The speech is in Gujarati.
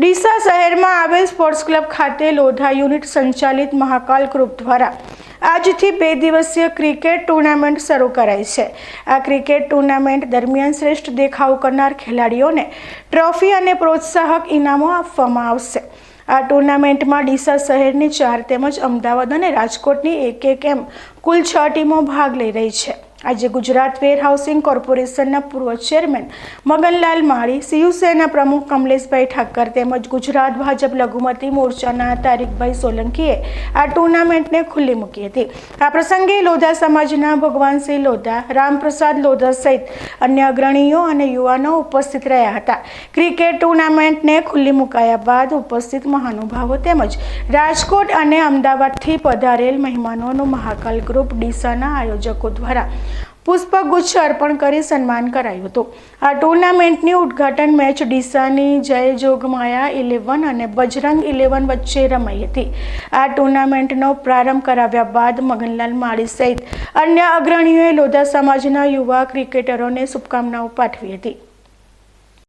ડીસા શહેરમાં આવેલ સ્પોર્ટ્સ ક્લબ ખાતે લોધા યુનિટ સંચાલિત મહાકાલ ગ્રુપ દ્વારા આજથી 2 દિવસીય ક્રિકેટ ટુર્નામેન્ટ શરૂ કરાઈ છે। આ ક્રિકેટ ટુર્નામેન્ટ દરમિયાન શ્રેષ્ઠ દેખાવ કરનાર ખેલાડીઓને ટ્રોફી અને પ્રોત્સાહક ઇનામો આપવામાં આવશે। આ ટુર્નામેન્ટમાં ડીસા શહેરની 4 તેમજ અમદાવાદ અને રાજકોટની 1 એમ કુલ 6 ટીમો ભાગ લઈ રહી છે। આજે ગુજરાત વેરહાઉસિંગ કોર્પોરેશનના પૂર્વ ચેરમેન મગનલાલ માળી, શિવસેના પ્રમુખ કમલેશભાઈ ઠક્કર તેમજ ગુજરાત ભાજપ લઘુમતી મોરચાના તારીકભાઈ સોલંકીએ આ ટુર્નામેન્ટને ખુલ્લી મૂકી હતી। આ પ્રસંગે લોધા સમાજના ભગવાનસિંહ લોધા, રામપ્રસાદ લોધા સહિત અન્ય અગ્રણીઓ અને યુવાનો ઉપસ્થિત રહ્યા હતા। ક્રિકેટ ટુર્નામેન્ટને ખુલ્લી મુકાયા બાદ ઉપસ્થિત મહાનુભાવો તેમજ રાજકોટ અને અમદાવાદથી પધારેલ મહેમાનોનું મહાકાલ ગ્રુપ ડીસાના આયોજકો દ્વારા પુષ્પગુચ્છ અર્પણ કરી સન્માન કરાયું હતું। આ ટુર્નામેન્ટની ઉદ્ઘાટન મેચ ડીસાની જય જોગમાયા 11 અને બજરંગ 11 વચ્ચે રમાઈ હતી। આ ટુર્નામેન્ટનો પ્રારંભ કરાવ્યા બાદ મગનલાલ માળી સહિત અન્ય અગ્રણીઓએ લોધા સમાજના યુવા ક્રિકેટરોને શુભકામનાઓ પાઠવી હતી।